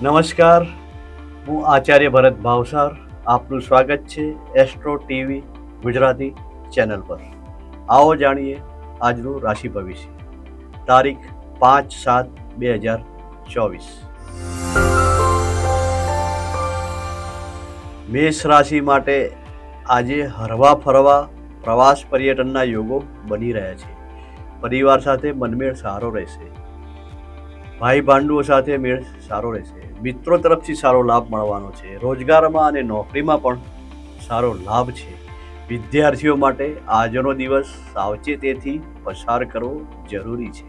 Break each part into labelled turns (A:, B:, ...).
A: નમસ્કાર, હું આચાર્ય ભરત ભાવસાર. આપનું સ્વાગત છે એસ્ટ્રો ટીવી ગુજરાતી ચેનલ પર. આવો જાણીએ આજનું રાશિ ભવિષ્ય. તારીખ 5/7/2024. મેષ રાશિ માટે આજે હરવા ફરવા, પ્રવાસ, પર્યટનના યોગો બની રહ્યા છે. પરિવાર સાથે મનમેળ સારો રહેશે. ભાઈ ભાંડુઓ સાથે મેળ સારો રહેશે. મિત્રો તરફથી સારો લાભ મળવાનો છે. રોજગારમાં અને નોકરીમાં પણ સારો લાભ છે. વિદ્યાર્થીઓ માટે આજનો દિવસ સાવચેતીથી પસાર કરવો જરૂરી છે.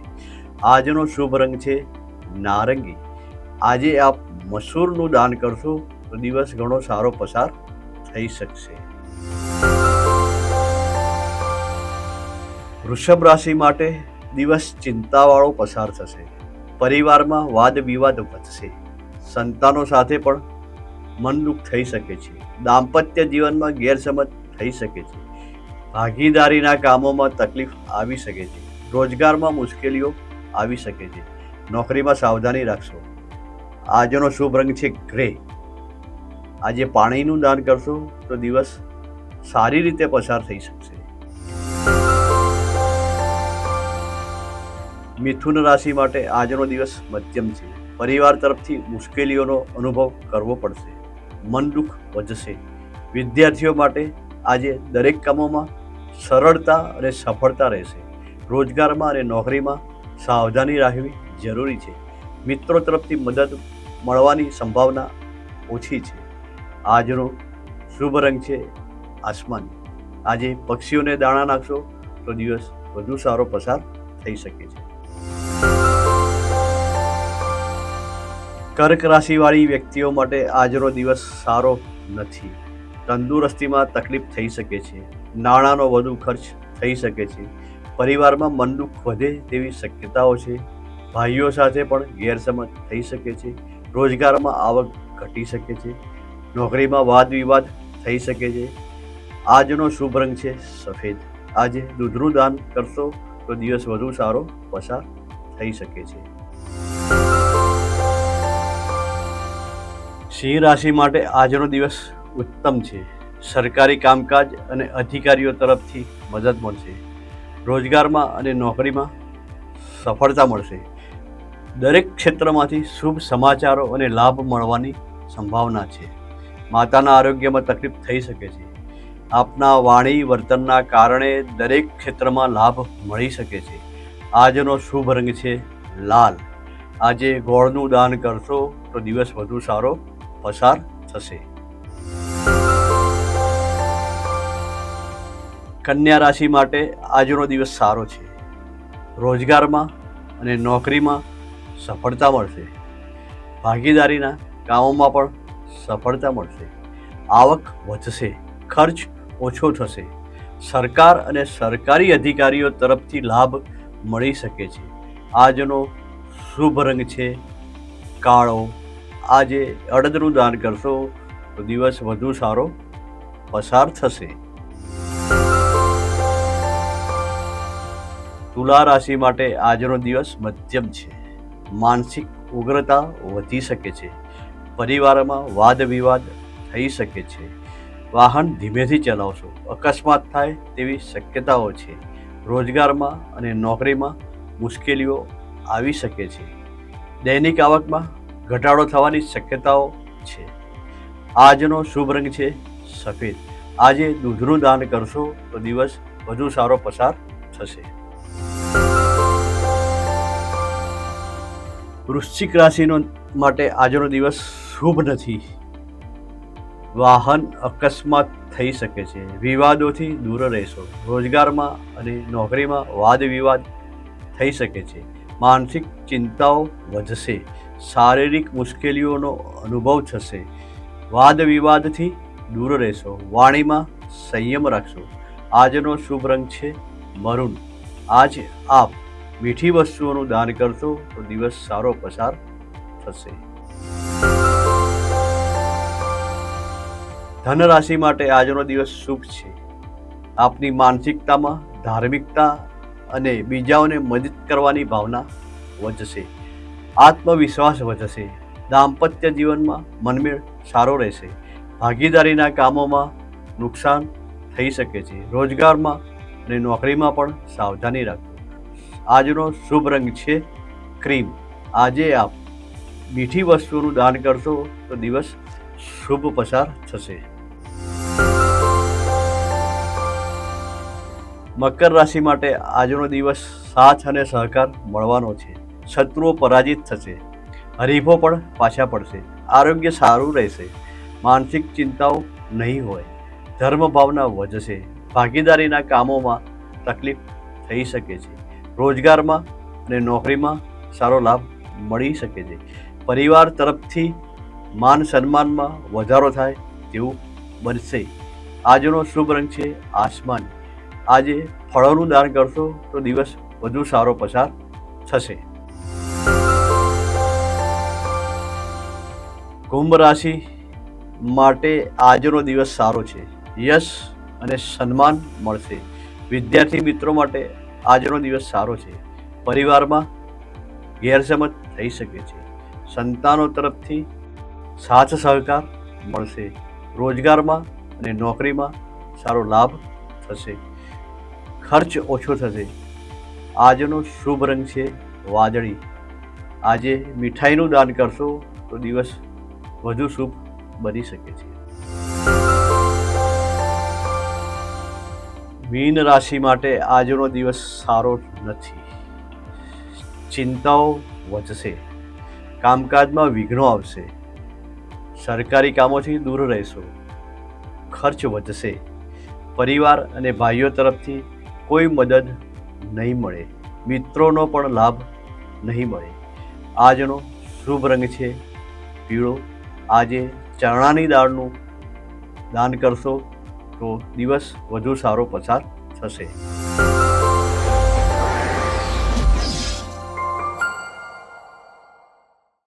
A: આજનો શુભ રંગ છે નારંગી. આજે આપ મસૂરનું દાન કરશો તો દિવસ ઘણો સારો પસાર થઈ શકશે. વૃષભ રાશિ માટે દિવસ ચિંતાવાળો પસાર થશે. પરિવારમાં વાદ વિવાદ વધશે. સંતાનો સાથે પણ મન દુઃખ થઈ શકે છે. દાંપત્ય જીવનમાં ગેરસમજ થઈ શકે છે. ભાગીદારીના કામોમાં તકલીફ આવી શકે છે. રોજગારમાં મુશ્કેલીઓ આવી શકે છે. નોકરીમાં સાવધાની રાખશો. આજનો શુભ રંગ છે ગ્રે. આજે પાણીનું દાન કરશો તો દિવસ સારી રીતે પસાર થઈ શકશે. મિથુન રાશિ માટે આજનો દિવસ મધ્યમ છે. પરિવાર તરફથી મુશ્કેલીઓનો અનુભવ કરવો પડશે. મન દુઃખ વધશે. વિદ્યાર્થીઓ માટે આજે દરેક કામોમાં સરળતા અને સફળતા રહેશે. રોજગારમાં અને નોકરીમાં સાવધાની રાખવી જરૂરી છે. મિત્રો તરફથી મદદ મળવાની સંભાવના ઓછી છે. આજનો શુભ રંગ છે આસમાની. આજે પક્ષીઓને દાણા નાખશો તો દિવસ વધુ સારો પસાર થઈ શકે છે. કર્ક રાશિવાળી વ્યક્તિઓ માટે આજનો દિવસ સારો નથી. તંદુરસ્તીમાં તકલીફ થઈ શકે છે. નાણાંનો વધુ ખર્ચ થઈ શકે છે. પરિવારમાં મન દુઃખ વધે તેવી શક્યતાઓ છે. ભાઈઓ સાથે પણ ગેરસમજ થઈ શકે છે. રોજગારમાં આવક ઘટી શકે છે. નોકરીમાં વાદ વિવાદ થઈ શકે છે. આજનો શુભ રંગ છે સફેદ. આજે દૂધનું દાન કરશો તો દિવસ વધુ સારો પસાર થઈ શકે છે. સિંહ રાશિ માટે આજનો દિવસ ઉત્તમ છે. સરકારી કામકાજ અને અધિકારીઓ તરફથી મદદ મળશે. રોજગારમાં અને નોકરીમાં સફળતા મળશે. દરેક ક્ષેત્રમાંથી શુભ સમાચારો અને લાભ મળવાની સંભાવના છે. માતાના આરોગ્યમાં તકલીફ થઈ શકે છે. આપના વાણી વર્તનના કારણે દરેક ક્ષેત્રમાં લાભ મળી શકે છે. આજનો શુભ રંગ છે લાલ. આજે ગોળનું દાન કરશો તો દિવસ વધુ સારો પસાર થશે. કન્યા રાશિ માટે આજનો દિવસ સારો છે. રોજગારમાં અને નોકરીમાં સફળતા મળશે. ભાગીદારીના કામોમાં પણ સફળતા મળશે. આવક વધશે. ખર્ચ ઓછો થશે. સરકાર અને સરકારી અધિકારીઓ તરફથી લાભ મળી શકે છે. આજનો શુભ રંગ છે કાળો. આજે અડદનું દાન કરશો તો દિવસ વધુ સારો પસાર થશે. તુલા રાશિ માટે આજનો દિવસ મધ્યમ છે. માનસિક ઉગ્રતા વધી શકે છે. પરિવારમાં વાદ વિવાદ થઈ શકે છે. વાહન ધીમેથી ચલાવશો. અકસ્માત થાય તેવી શક્યતાઓ છે. રોજગારમાં અને નોકરીમાં મુશ્કેલીઓ આવી શકે છે. દૈનિક આવકમાં ઘટાડો થવાની શક્યતાઓ છે. આજનો શુભ રંગ છે સફેદ. આજે દૂધનું દાન કરશો તો દિવસ વધુ સારો પસાર થશે. વૃશ્ચિક રાશિનો માટે આજનો દિવસ શુભ નથી. વાહન અકસ્માત થઈ શકે છે. વિવાદોથી દૂર રહેશો. રોજગારમાં અને નોકરીમાં વાદ વિવાદ થઈ શકે છે. માનસિક ચિંતાઓ વધશે. શારીરિક મુશ્કેલીઓનો અનુભવ થશે. વાદ વિવાદથી દૂર રહેશો. વાણીમાં સંયમ રાખશો. આજનો શુભ રંગ છે મરૂન. આજ આપ મીઠી વસ્તુઓનું દાન કરશો તો દિવસ સારો પસાર થશે. ધન રાશિ માટે આજનો દિવસ શુભ છે. આપની માનસિકતામાં ધાર્મિકતા અને બીજાઓને મદદ કરવાની ભાવના વધશે. આત્મવિશ્વાસ વધશે. દાંપત્ય જીવનમાં મનમેળ સારો રહેશે. ભાગીદારીના કામોમાં નુકસાન થઈ શકે છે. રોજગારમાં અને નોકરીમાં પણ સાવધાની રાખો. આજનો શુભ રંગ છે ક્રીમ. આજે આપ મીઠી વસ્તુનું દાન કરશો તો દિવસ શુભ પસાર થશે. મકર રાશિ માટે આજનો દિવસ સાથ અને સહકાર મળવાનો છે. શત્રુઓ પરાજિત થશે. હરીફો પણ પાછા પડશે. આરોગ્ય સારું રહેશે. માનસિક ચિંતાઓ નહીં હોય. ધર્મ ભાવના વધશે. ભાગીદારીના કામોમાં તકલીફ થઈ શકે છે. રોજગારમાં અને નોકરીમાં સારો લાભ મળી શકે છે. પરિવાર તરફથી માન સન્માનમાં વધારો થાય તેવું બનશે. આજનો શુભ રંગ છે આસમાની. આજે ફળોનું દાન કરશો તો દિવસ વધુ સારો પસાર થશે. કુંભ રાશિ માટે આજનો દિવસ સારો છે. યશ અને સન્માન મળશે. વિદ્યાર્થી મિત્રો માટે આજનો દિવસ સારો છે. પરિવારમાં ગેરસમજ થઈ શકે છે. સંતાનો તરફથી સાથ સહકાર મળશે. રોજગારમાં અને નોકરીમાં સારો લાભ થશે. ખર્ચ ઓછો થશે. આજનો શુભ રંગ છે વાદળી. આજે મીઠાઈનું દાન કરશો તો દિવસ વધુ શુભ બની શકે છે. મીન રાશિ માટે આજનો દિવસ સારો નથી. ચિંતાઓ વધશે. કામકાજમાં વિઘ્નો આવશે. સરકારી કામોથી દૂર રહેશો. ખર્ચ વધશે. પરિવાર અને ભાઈઓ તરફથી કોઈ મદદ નહીં મળે. મિત્રોનો પણ લાભ નહીં મળે. આજનો શુભ રંગ છે પીળો. આજે ચણાની દાળનું દાન કરશો તો દિવસ વધુ સારો પસાર થશે.